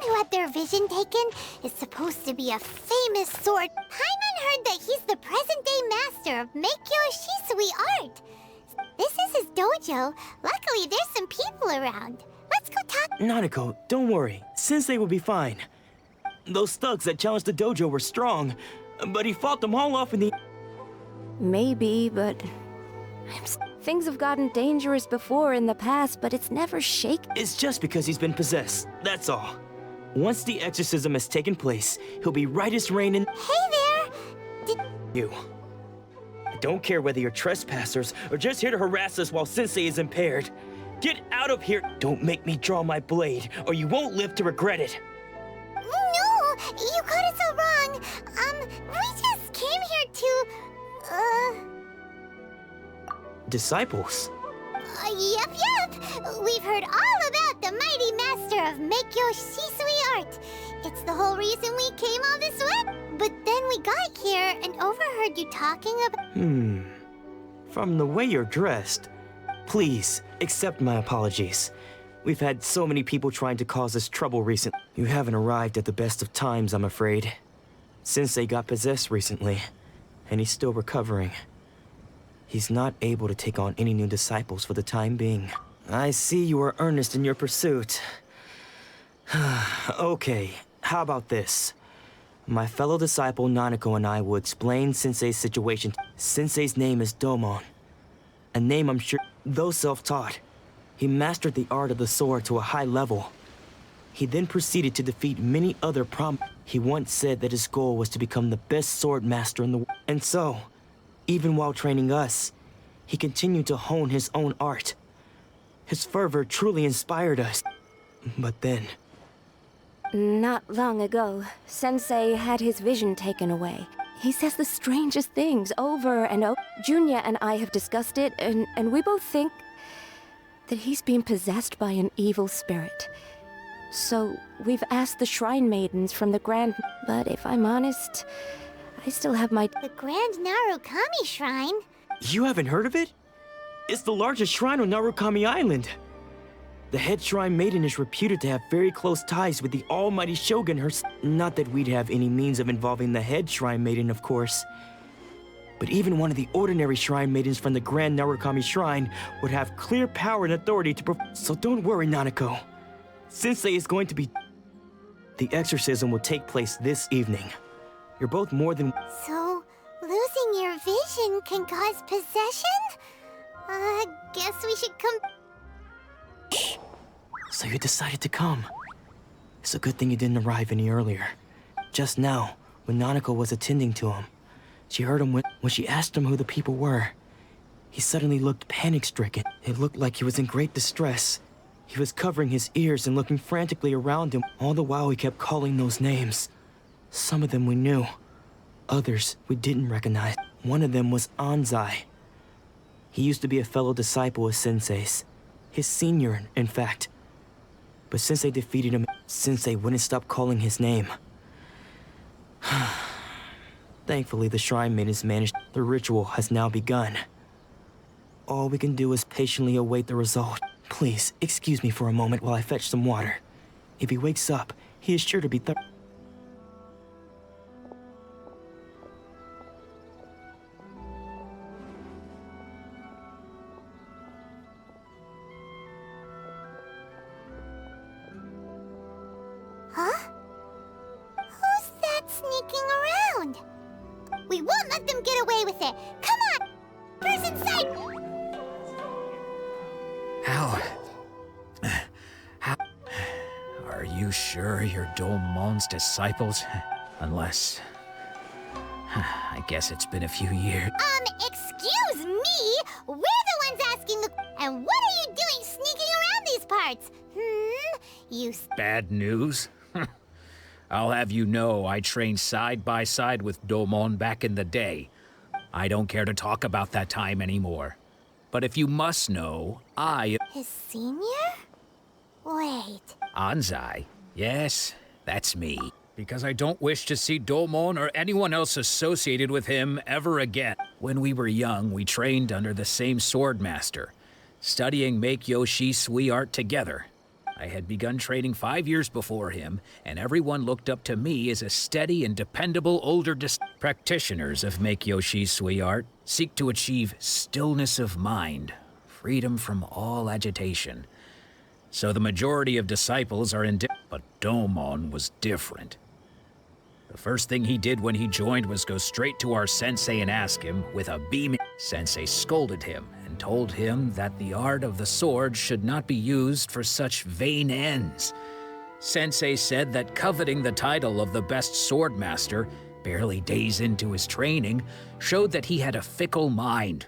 who had their vision taken is supposed to be a famous sword. Paimon heard that he's the present-day master of Meikyo Shisui art. This is his dojo. Luckily, there's some people around. Let's go talk. Nanako, don't worry. Sensei will be fine. Those thugs that challenged the dojo were strong, but he fought them all off in the... Maybe, but... Things have gotten dangerous before in the past, but it's never shaken. It's just because he's been possessed, that's all. Once the exorcism has taken place, he'll be right as rain and... Hey there! You. I don't care whether you're trespassers or just here to harass us while Sensei is impaired. Get out of here! Don't make me draw my blade, or you won't live to regret it. No! You got it so wrong. We just came here to... Disciples? Yep. We've heard all about the mighty master of Meikyo Shisui art. It's the whole reason we came all this way. But then we got here and overheard you talking about... From the way you're dressed, please accept my apologies. We've had so many people trying to cause us trouble recently. You haven't arrived at the best of times, I'm afraid. Sensei got possessed recently, and he's still recovering. He's not able to take on any new disciples for the time being. I see you are earnest in your pursuit. Okay, how about this? My fellow disciple Nanako and I will explain Sensei's situation. Sensei's name is Domon. A name I'm sure, though self-taught, he mastered the art of the sword to a high level. He then proceeded to defeat many other He once said that his goal was to become the best sword master in the world. And so, even while training us, he continued to hone his own art. His fervor truly inspired us. But then... Not long ago, Sensei had his vision taken away. He says the strangest things over and over. Junya and I have discussed it, and we both think that he's been possessed by an evil spirit. So we've asked the shrine maidens from the Grand... But if I'm honest, I still have my... The Grand Narukami Shrine? You haven't heard of it? It's the largest shrine on Narukami Island. The head shrine maiden is reputed to have very close ties with the almighty shogun herself. Not that we'd have any means of involving the head shrine maiden, of course. But even one of the ordinary shrine maidens from the Grand Narukami Shrine would have clear power and authority to So don't worry, Nanako. Sensei is going to be... The exorcism will take place this evening. You're both more than... So, losing your vision can cause possession? Guess we should come... Shh. So you decided to come. It's a good thing you didn't arrive any earlier. Just now, when Nanako was attending to him, she heard him when she asked him who the people were. He suddenly looked panic-stricken. It looked like he was in great distress. He was covering his ears and looking frantically around him. All the while he kept calling those names. Some of them we knew. Others we didn't recognize. One of them was Anzai. He used to be a fellow disciple of Sensei's. His senior, in fact. But Sensei defeated him. Sensei wouldn't stop calling his name. Thankfully, the shrine maidens managed. The ritual has now begun. All we can do is patiently await the result. Please, excuse me for a moment while I fetch some water. If he wakes up, he is sure to be Huh? Who's that sneaking around? We won't let them get away with it! Come on! Person sight! How? Are you sure you're Domon's disciples? Unless... I guess it's been a few years. Excuse me? We're the ones asking the... And what are you doing sneaking around these parts? You... Bad news? I'll have you know I trained side by side with Domon back in the day. I don't care to talk about that time anymore. But if you must know, His senior? Wait. Anzai? Yes, that's me. Because I don't wish to see Domon or anyone else associated with him ever again. When we were young, we trained under the same sword master, studying Meikyo Shisui art together. I had begun training 5 years before him, and everyone looked up to me as a steady and dependable older practitioners of Meikyo Shisui art seek to achieve stillness of mind, freedom from all agitation. So the majority of disciples are but Domon was different. The first thing he did when he joined was go straight to our sensei and ask him, with a beaming... Sensei scolded him and told him that the art of the sword should not be used for such vain ends. Sensei said that coveting the title of the best sword master, barely days into his training, showed that he had a fickle mind,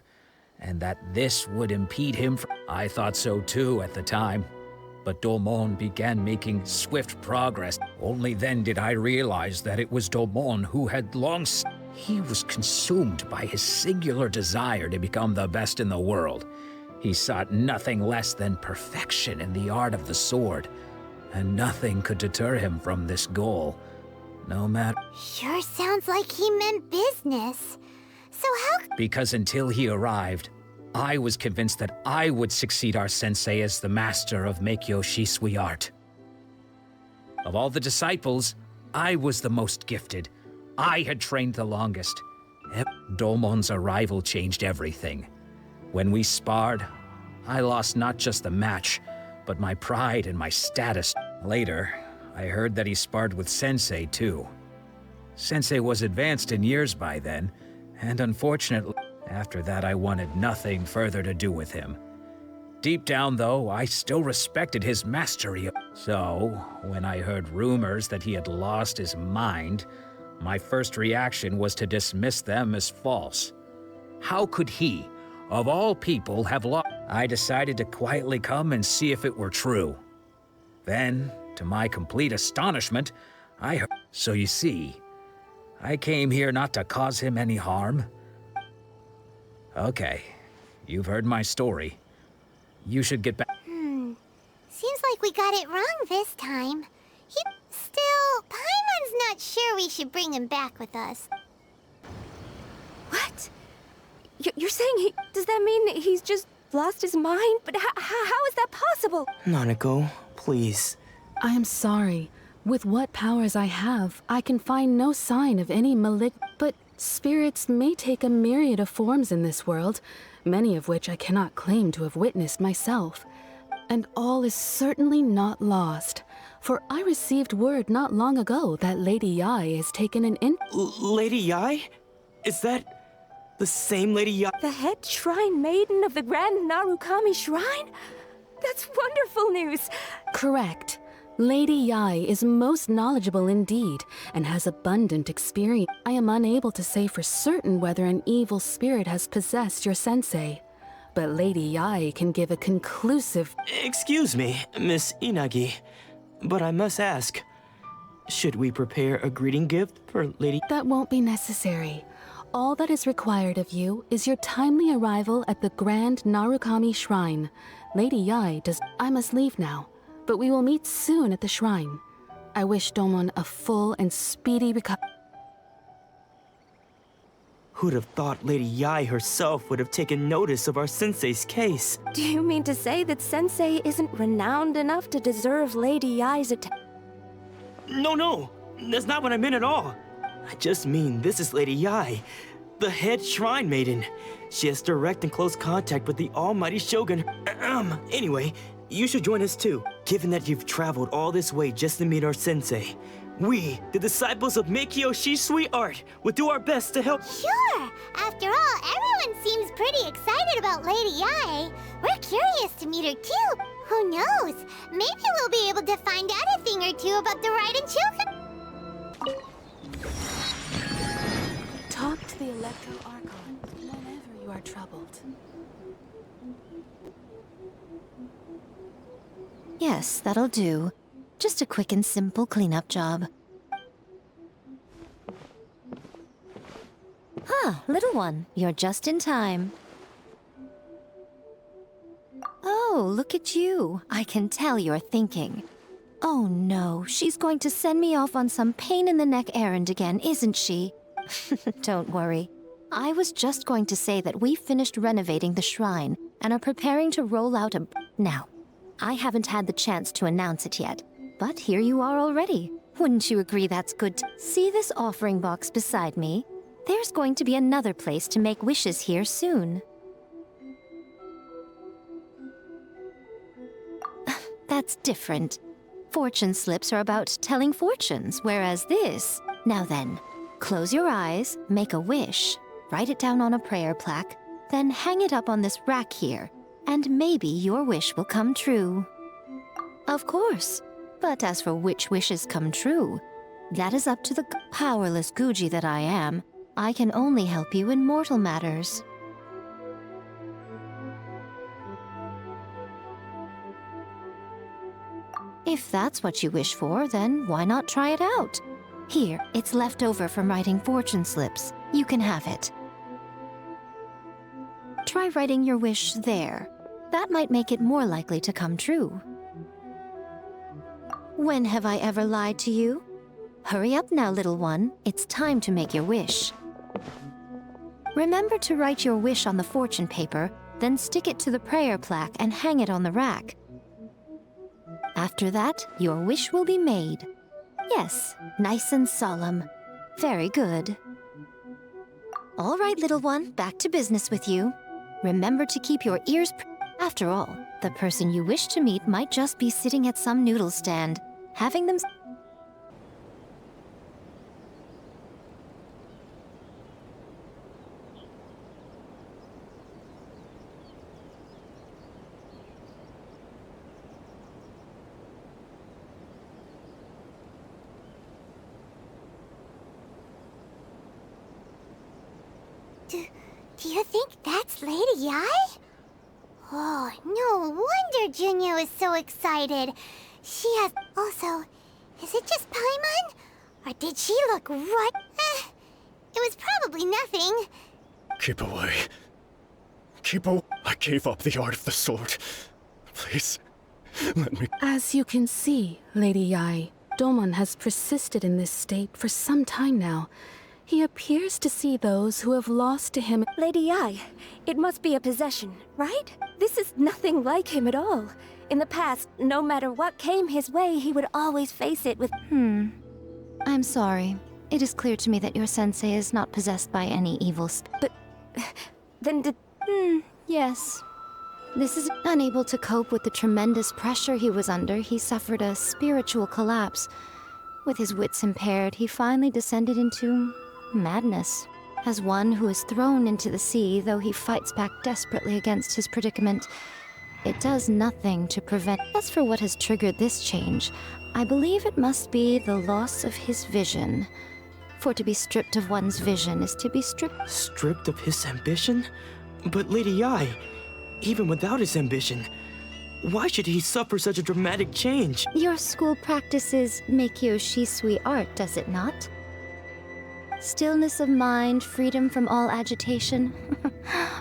and that this would impede him from... I thought so too at the time. But Domon began making swift progress. Only then did I realize that it was Domon who had long... He was consumed by his singular desire to become the best in the world. He sought nothing less than perfection in the art of the sword, and nothing could deter him from this goal, no matter... Sure sounds like he meant business. So how... Because until he arrived, I was convinced that I would succeed our sensei as the master of Meikyo Shisui art. Of all the disciples, I was the most gifted. I had trained the longest. Domon's arrival changed everything. When we sparred, I lost not just the match, but my pride and my status. Later, I heard that he sparred with Sensei too. Sensei was advanced in years by then, and unfortunately, after that I wanted nothing further to do with him. Deep down though, I still respected his mastery. So, when I heard rumors that he had lost his mind, my first reaction was to dismiss them as false. How could he, of all people, have lost? I decided to quietly come and see if it were true. Then, to my complete astonishment, I heard... So you see, I came here not to cause him any harm. Okay, you've heard my story. You should get back. Seems like we got it wrong this time. Still, Paimon's not sure we should bring him back with us. What? You're saying he... Does that mean he's just lost his mind? But how is that possible? Nanako, please. I am sorry. With what powers I have, I can find no sign of any But spirits may take a myriad of forms in this world, many of which I cannot claim to have witnessed myself. And all is certainly not lost. For I received word not long ago that Lady Yai has taken an Lady Yai? Is that the same Lady Yai? The head shrine maiden of the Grand Narukami Shrine? That's wonderful news! Correct. Lady Yai is most knowledgeable indeed, and has abundant experience. I am unable to say for certain whether an evil spirit has possessed your sensei, but Lady Yai can give a conclusive... Excuse me, Miss Inagi, but I must ask, should we prepare a greeting gift for Lady... That won't be necessary. All that is required of you is your timely arrival at the Grand Narukami Shrine. Lady Yai does... I must leave now, but we will meet soon at the shrine. I wish Domon a full and speedy recovery. Who'd have thought Lady Yai herself would have taken notice of our sensei's case? Do you mean to say that Sensei isn't renowned enough to deserve Lady Yai's attention? No, that's not what I meant at all. I just mean this is Lady Yai, the head shrine maiden. She has direct and close contact with the almighty Shogun. Anyway, you should join us too, given that you've traveled all this way just to meet our sensei. We, the disciples of Meikyo Shisui art, will do our best to help. Sure! After all, everyone seems pretty excited about Lady Yai. We're curious to meet her too. Who knows? Maybe we'll be able to find out a thing or two about the Raiden Choka. Talk to the Electro Archon whenever you are troubled. Yes, that'll do. Just a quick and simple cleanup job. Ah, little one, you're just in time. Oh, look at you. I can tell you're thinking. Oh no, she's going to send me off on some pain-in-the-neck errand again, isn't she? Don't worry. I was just going to say that we finished renovating the shrine and are preparing to roll out a... Now, I haven't had the chance to announce it yet, but here you are already. Wouldn't you agree that's good? See this offering box beside me? There's going to be another place to make wishes here soon. That's different. Fortune slips are about telling fortunes, whereas this... Now then, close your eyes, make a wish, write it down on a prayer plaque, then hang it up on this rack here, and maybe your wish will come true. Of course. But as for which wishes come true, that is up to the powerless Guji that I am. I can only help you in mortal matters. If that's what you wish for, then why not try it out? Here, it's left over from writing fortune slips. You can have it. Try writing your wish there. That might make it more likely to come true. When have I ever lied to you? Hurry up now, little one. It's time to make your wish. Remember to write your wish on the fortune paper, then stick it to the prayer plaque and hang it on the rack. After that, your wish will be made. Yes, nice and solemn. Very good. All right, little one, back to business with you. Remember to keep your ears After all, the person you wish to meet might just be sitting at some noodle stand, having them... Do you think that's Lady Yai? Oh, no wonder Junya was so excited. She has... Also, is it just Paimon? Or did she look right... it was probably nothing. Keep away. Keep away. I gave up the art of the sword. Please, let me... As you can see, Lady Yai, Domon has persisted in this state for some time now. He appears to see those who have lost to him. Lady Yai, it must be a possession, right? This is nothing like him at all. In the past, no matter what came his way, he would always face it with... I'm sorry. It is clear to me that your sensei is not possessed by any evil But... then did... Yes. This is unable to cope with the tremendous pressure he was under. He suffered a spiritual collapse. With his wits impaired, he finally descended into... madness. As one who is thrown into the sea, though he fights back desperately against his predicament, it does nothing to prevent... As for what has triggered this change, I believe it must be the loss of his vision. For to be stripped of one's vision is to be stripped... Stripped of his ambition? But Lady Yai, even without his ambition, why should he suffer such a dramatic change? Your school practices Meikyo Shisui art, does it not? Stillness of mind, freedom from all agitation.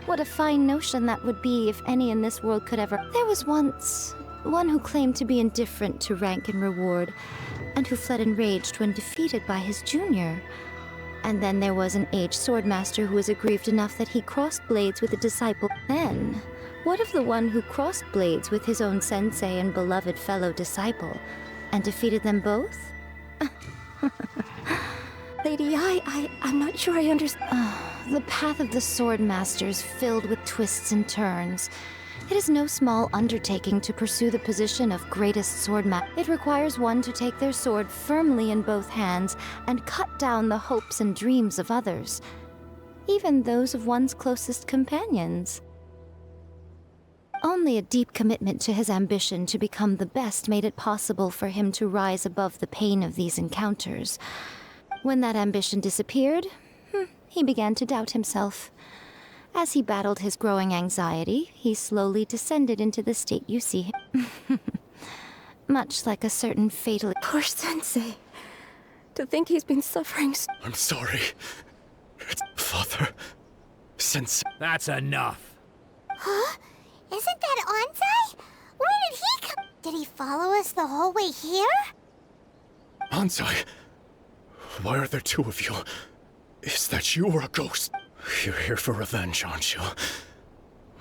What a fine notion that would be if any in this world could ever... There was once one who claimed to be indifferent to rank and reward, and who fled enraged when defeated by his junior. And then there was an aged swordmaster who was aggrieved enough that he crossed blades with a disciple. Then, what of the one who crossed blades with his own sensei and beloved fellow disciple, and defeated them both? Lady Yai, I'm not sure I understand. The path of the sword master is filled with twists and turns. It is no small undertaking to pursue the position of greatest swordmaster. It requires one to take their sword firmly in both hands and cut down the hopes and dreams of others, even those of one's closest companions. Only a deep commitment to his ambition to become the best made it possible for him to rise above the pain of these encounters. When that ambition disappeared, he began to doubt himself. As he battled his growing anxiety, he slowly descended into the state you see him. Much like a certain fatal... Poor sensei. To think he's been suffering I'm sorry. Father... Sensei... That's enough. Huh? Isn't that Ansai? Where did he come? Did he follow us the whole way here? Ansai... Why are there two of you? Is that you or a ghost? You're here for revenge, aren't you?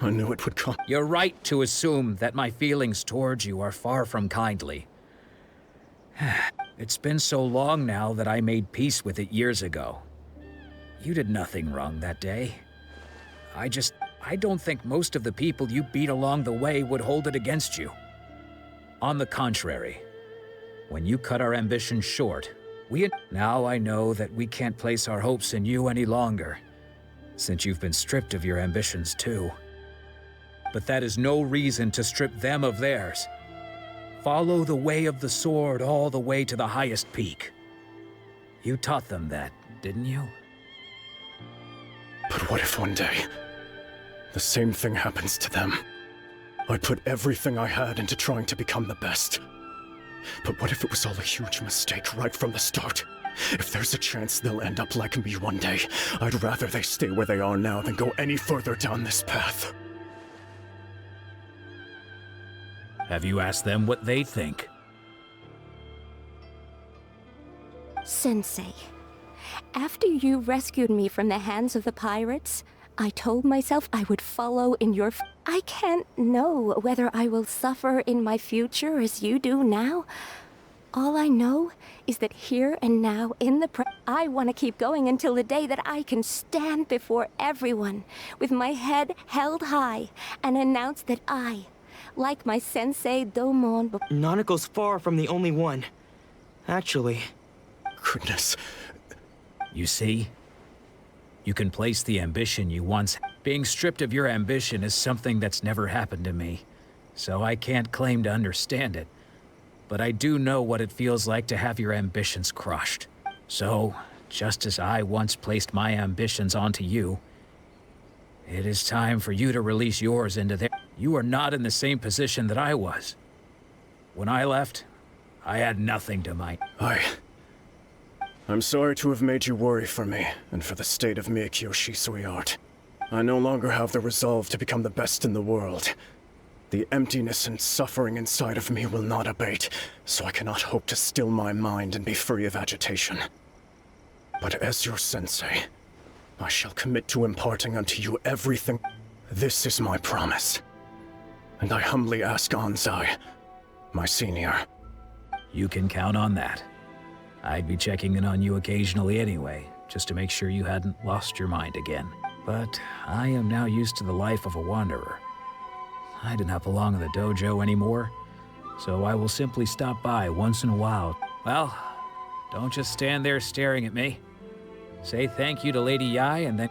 I knew it would come. You're right to assume that my feelings towards you are far from kindly. It's been so long now that I made peace with it years ago. You did nothing wrong that day. I don't think most of the people you beat along the way would hold it against you. On the contrary, when you cut our ambitions short, now I know that we can't place our hopes in you any longer, since you've been stripped of your ambitions too. But that is no reason to strip them of theirs. Follow the way of the sword all the way to the highest peak. You taught them that, didn't you? But what if one day, the same thing happens to them? I put everything I had into trying to become the best. But what if it was all a huge mistake right from the start? If there's a chance they'll end up like me one day, I'd rather they stay where they are now than go any further down this path. Have you asked them what they think? Sensei, after you rescued me from the hands of the pirates, I told myself I would follow in your I can't know whether I will suffer in my future as you do now. All I know is that here and now in the I want to keep going until the day that I can stand before everyone with my head held high and announce that I, like my sensei Domon... Nanako's far from the only one. Actually. Goodness. You see? You can place the ambition you once... Being stripped of your ambition is something that's never happened to me, so I can't claim to understand it. But I do know what it feels like to have your ambitions crushed. So, just as I once placed my ambitions onto you, it is time for you to release yours into their... You are not in the same position that I was. When I left, I had nothing to my... I'm sorry to have made you worry for me, and for the state of Meikyo Shisui art. I no longer have the resolve to become the best in the world. The emptiness and suffering inside of me will not abate, so I cannot hope to still my mind and be free of agitation. But as your sensei, I shall commit to imparting unto you everything. This is my promise. And I humbly ask Anzai, my senior. You can count on that. I'd be checking in on you occasionally anyway, just to make sure you hadn't lost your mind again. But I am now used to the life of a wanderer. I do not belong in the dojo anymore, so I will simply stop by once in a while. Well, don't just stand there staring at me. Say thank you to Lady Yai and then...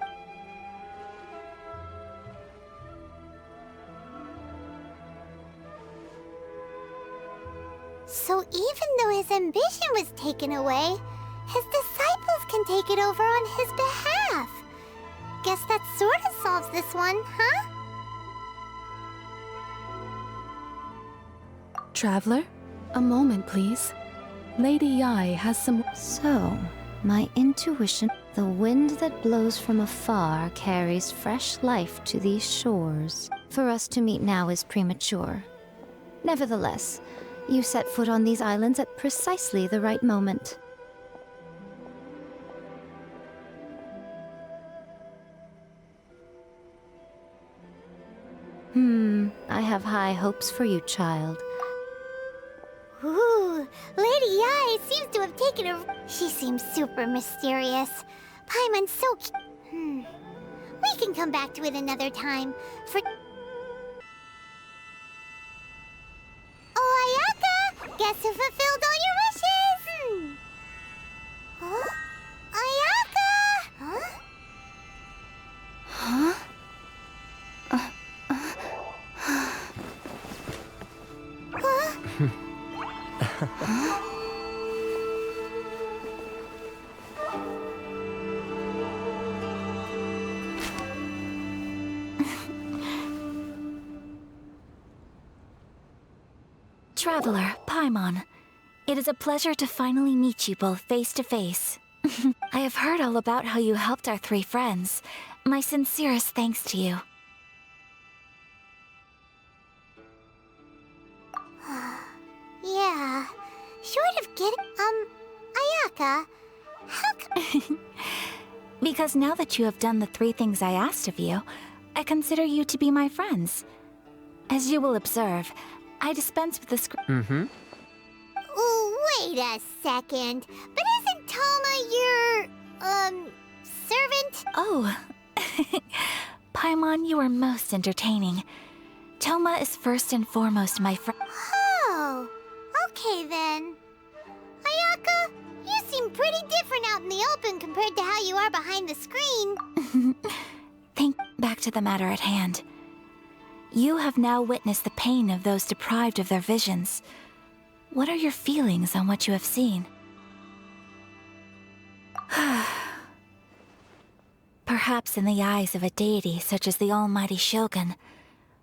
So even though his ambition was taken away, his disciples can take it over on his behalf. Guess that sort of solves this one, huh? Traveler, a moment, please. Lady Yai has some... So, my intuition, the wind that blows from afar carries fresh life to these shores. For us to meet now is premature. Nevertheless, you set foot on these islands at precisely the right moment. I have high hopes for you, child. Ooh, Lady Yai seems to have taken a... She seems super mysterious. Paimon's so We can come back to it another time. For... Oh, Ayaka! Guess who fulfilled all your wishes? Huh? Ayaka! Huh? Huh? Traveler, Paimon. It is a pleasure to finally meet you both face to face. I have heard all about how you helped our three friends. My sincerest thanks to you. Yeah, short of getting... Ayaka, how come... Because now that you have done the three things I asked of you, I consider you to be my friends. As you will observe, I dispense with the Wait a second. But isn't Toma your, servant? Oh. Paimon, you are most entertaining. Toma is first and foremost my friend. Oh, okay then. Ayaka, you seem pretty different out in the open compared to how you are behind the screen. Think back to the matter at hand. You have now witnessed the pain of those deprived of their visions. What are your feelings on what you have seen? Perhaps in the eyes of a deity such as the almighty Shogun,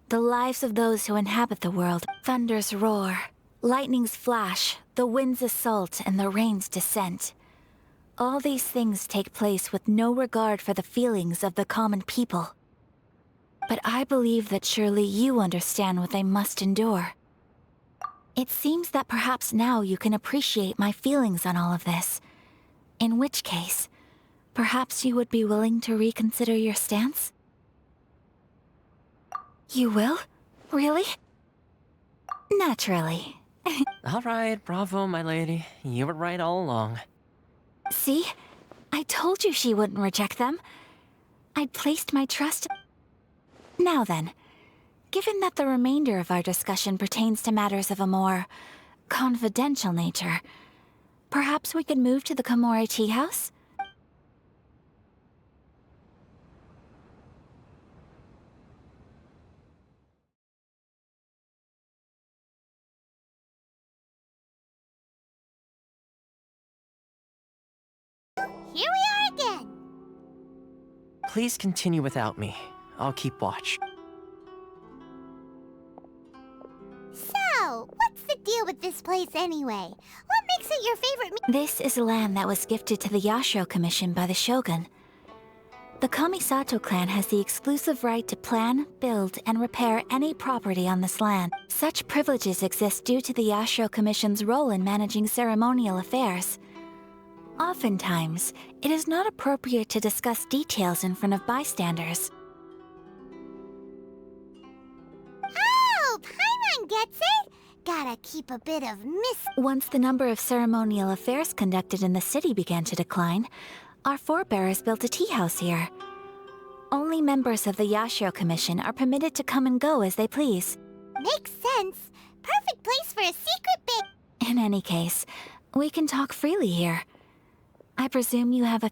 the lives of those who inhabit the world, thunders roar, lightnings flash, the winds assault, and the rains descent. All these things take place with no regard for the feelings of the common people. But I believe that surely you understand what they must endure. It seems that perhaps now you can appreciate my feelings on all of this. In which case, perhaps you would be willing to reconsider your stance? You will? Really? Naturally. All right, bravo, my lady. You were right all along. See? I told you she wouldn't reject them. I'd placed my trust. Now then, given that the remainder of our discussion pertains to matters of a more confidential nature, perhaps we could move to the Komori tea house? Here we are again. Please continue without me. I'll keep watch. So, what's the deal with this place anyway? What makes it your favorite This is land that was gifted to the Yashiro Commission by the Shogun. The Kamisato clan has the exclusive right to plan, build, and repair any property on this land. Such privileges exist due to the Yashiro Commission's role in managing ceremonial affairs. Oftentimes, it is not appropriate to discuss details in front of bystanders. Oh, Paimon gets it! Gotta keep a bit of Once the number of ceremonial affairs conducted in the city began to decline, our forebears built a tea house here. Only members of the Yashiro Commission are permitted to come and go as they please. Makes sense. Perfect place for a secret bit. In any case, we can talk freely here. I presume you have a...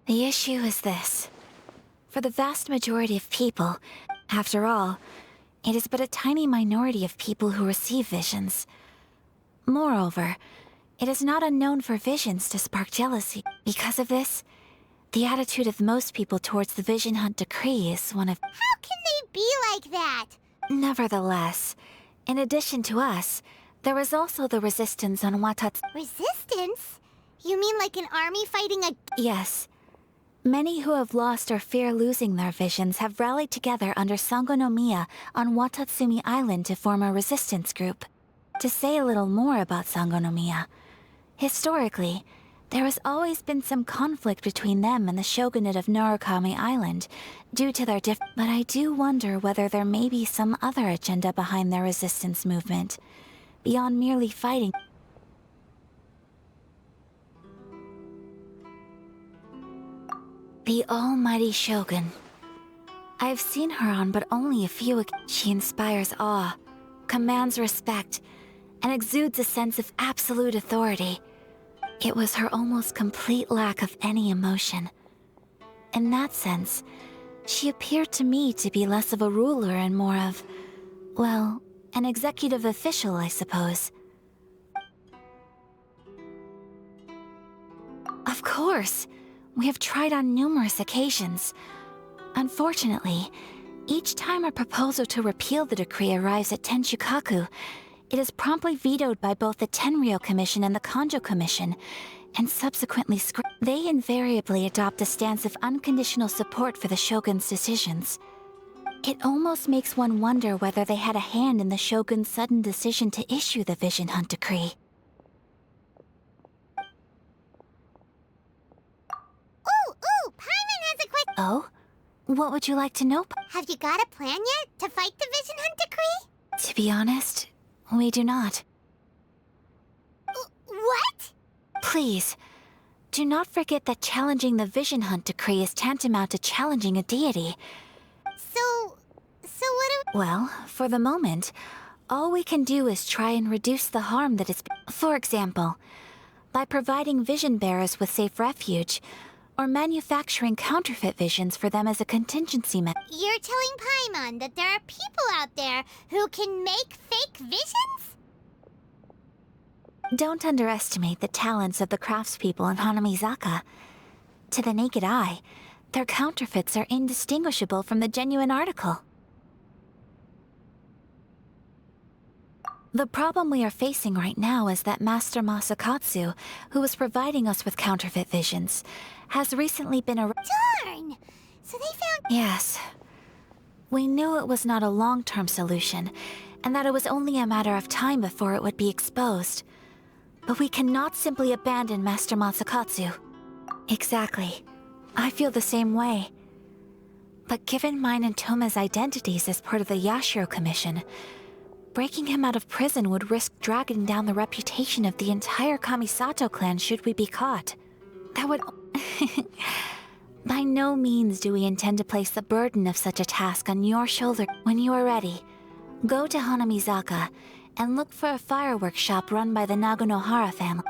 The issue is this. For the vast majority of people, after all, it is but a tiny minority of people who receive visions. Moreover, it is not unknown for visions to spark jealousy. Because of this, the attitude of most people towards the Vision Hunt Decree is one of... How can they be like that? Nevertheless, in addition to us, there is also the resistance on Watatsu... Resistance? You mean like an army fighting a... Yes. Many who have lost or fear losing their visions have rallied together under Sangonomiya on Watatsumi Island to form a resistance group. To say a little more about Sangonomiya, historically, there has always been some conflict between them and the shogunate of Narukami Island, due to their but I do wonder whether there may be some other agenda behind their resistance movement, beyond merely fighting. The almighty Shogun. I have seen her on but only a few. She inspires awe, commands respect, and exudes a sense of absolute authority. It was her almost complete lack of any emotion. In that sense, she appeared to me to be less of a ruler and more of, well, an executive official, I suppose. Of course! We have tried on numerous occasions. Unfortunately, each time a proposal to repeal the decree arrives at Tenshukaku, it is promptly vetoed by both the Tenryou Commission and the Kanjo Commission, and subsequently They invariably adopt a stance of unconditional support for the Shogun's decisions. It almost makes one wonder whether they had a hand in the Shogun's sudden decision to issue the Vision Hunt Decree. Oh? What would you like to know? Have you got a plan yet to fight the Vision Hunt Decree? To be honest, we do not. What? Please, do not forget that challenging the Vision Hunt Decree is tantamount to challenging a deity. So what do... Well, for the moment, all we can do is try and reduce the harm that is... For example, by providing vision bearers with safe refuge, or manufacturing counterfeit visions for them as a contingency You're telling Paimon that there are people out there who can make fake visions? Don't underestimate the talents of the craftspeople in Hanamizaka. To the naked eye, their counterfeits are indistinguishable from the genuine article. The problem we are facing right now is that Master Masakatsu, who was providing us with counterfeit visions, has recently been Darn! So they found... Yes. We knew it was not a long-term solution, and that it was only a matter of time before it would be exposed. But we cannot simply abandon Master Masakatsu. Exactly. I feel the same way. But given mine and Toma's identities as part of the Yashiro Commission, breaking him out of prison would risk dragging down the reputation of the entire Kamisato clan should we be caught. That would... By no means do we intend to place the burden of such a task on your shoulder. When you are ready, go to Hanamizaka and look for a fireworks shop run by the Nagonohara family.